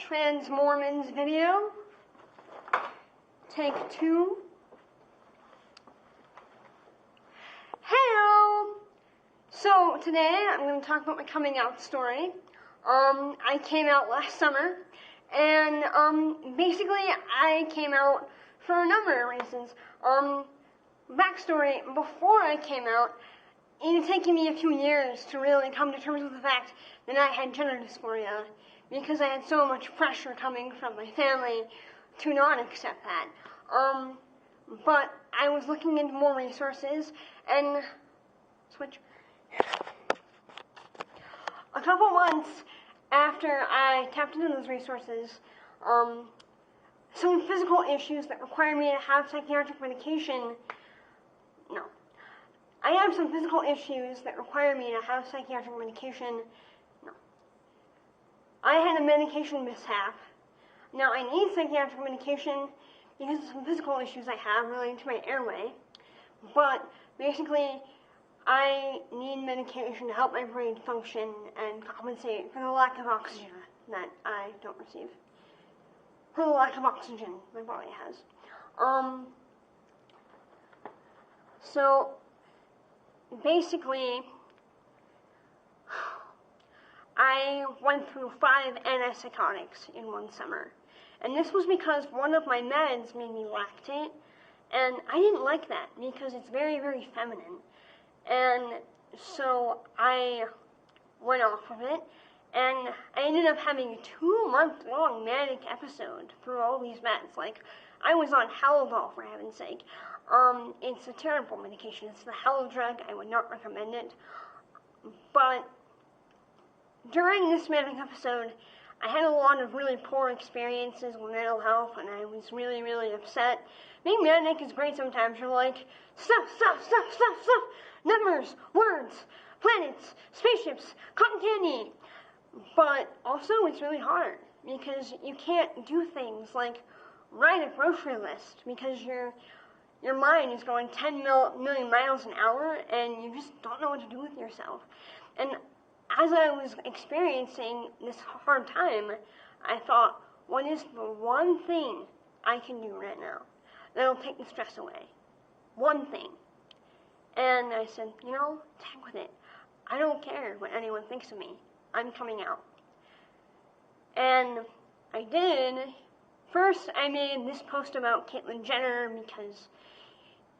Trans Mormons video. Take 2. Heyo! So today I'm going to talk about my coming out story. I came out last summer, and basically I came out for a number of reasons. Backstory, before I came out, it had taken me a few years to really come to terms with the fact that I had gender dysphoria, because I had so much pressure coming from my family to not accept that. But I was looking into more resources, and a couple months after I tapped into those resources, some physical issues that required me to have psychiatric medication. I have some physical issues that require me to have psychiatric medication. I had a medication mishap. Now, I need psychiatric medication because of some physical issues I have relating to my airway. But basically, I need medication to help my brain function and compensate for the lack of oxygen that I don't receive. For the lack of oxygen my body has. So, basically, I went through 5 antipsychotics in one summer. And this was because one of my meds made me lactate, and I didn't like that because it's very, very feminine. And so I went off of it, and I ended up having a 2-month-long manic episode through all these meds. Like, I was on Haldol, for heaven's sake. It's a terrible medication. It's the hell drug. I would not recommend it. But during this manic episode, I had a lot of really poor experiences with mental health, and I was really, really upset. Being manic is great sometimes. You're like, stuff, numbers, words, planets, spaceships, cotton candy. But also it's really hard, because you can't do things like write a grocery list, because your mind is going 10 million miles an hour, and you just don't know what to do with yourself. And as I was experiencing this hard time, I thought, what is the one thing I can do right now that'll take the stress away? One thing. And I said, tack with it. I don't care what anyone thinks of me. I'm coming out. And I did. First, I made this post about Caitlyn Jenner because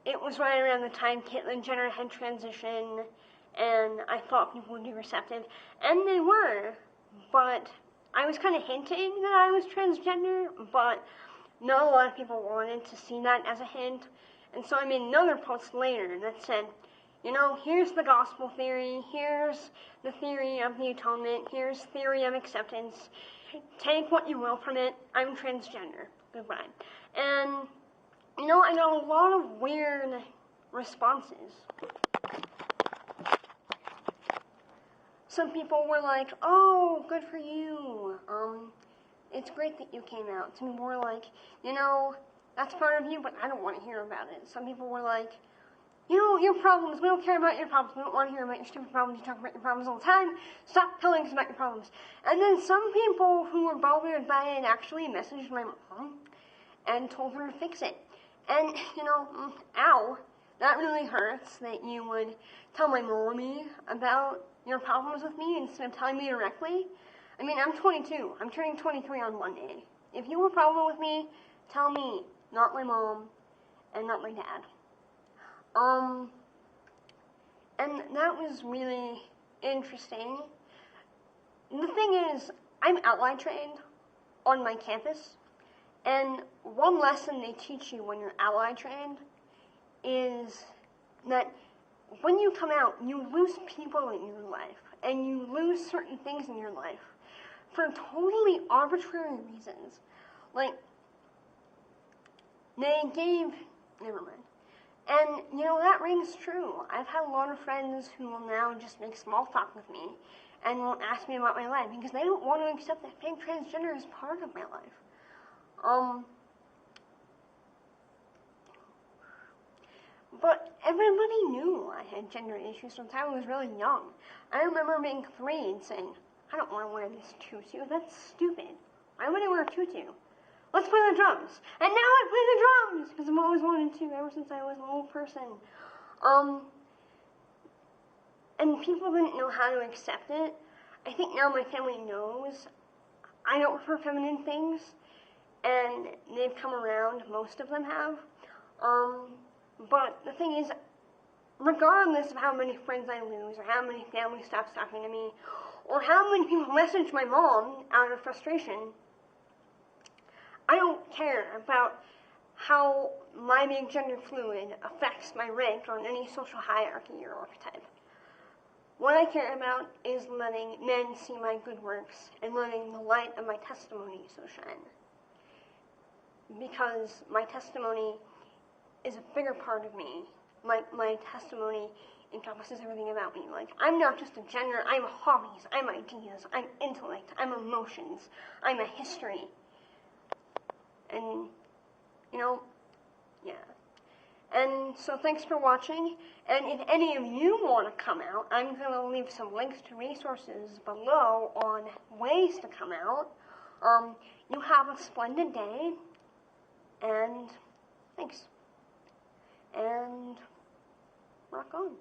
it was right around the time Caitlyn Jenner had transitioned, and I thought people would be receptive, and they were, but I was kind of hinting that I was transgender, but not a lot of people wanted to see that as a hint, and so I made another post later that said, here's the gospel theory, here's the theory of the atonement, here's theory of acceptance, take what you will from it, I'm transgender, goodbye. And, I got a lot of weird responses. Some people were like, oh, good for you, it's great that you came out. Some people were like, that's part of you, but I don't want to hear about it. Some people were like, your problems, we don't care about your problems, we don't want to hear about your stupid problems, you talk about your problems all the time, stop telling us about your problems. And then some people who were bothered by it actually messaged my mom and told her to fix it. And, ow, that really hurts that you would tell my mommy about your problems with me instead of telling me directly. I mean, I'm 22. I'm turning 23 on Monday. If you have a problem with me, tell me, not my mom and not my dad. And that was really interesting. The thing is, I'm ally trained on my campus, and one lesson they teach you when you're ally trained is that when you come out, you lose people in your life, and you lose certain things in your life for totally arbitrary reasons. Like, never mind. And, that rings true. I've had a lot of friends who will now just make small talk with me and will ask me about my life because they don't want to accept that being transgender is part of my life. But everybody knew I had gender issues since I was really young. I remember being 3 and saying, I don't want to wear this tutu, that's stupid. Why would I wear a tutu? Let's play the drums. And now I play the drums because I've always wanted to ever since I was a little person. And people didn't know how to accept it. I think now my family knows I don't prefer feminine things, and they've come around. Most of them have. But the thing is, regardless of how many friends I lose, or how many family stops talking to me, or how many people message my mom out of frustration, I don't care about how my being gender fluid affects my rank on any social hierarchy or archetype. What I care about is letting men see my good works and letting the light of my testimony so shine. Because my testimony is a bigger part of me. My testimony encompasses everything about me. Like, I'm not just a gender, I'm hobbies, I'm ideas, I'm intellect, I'm emotions, I'm a history. And, yeah. And so thanks for watching, and if any of you want to come out, I'm going to leave some links to resources below on ways to come out. You have a splendid day, and thanks. And rock on.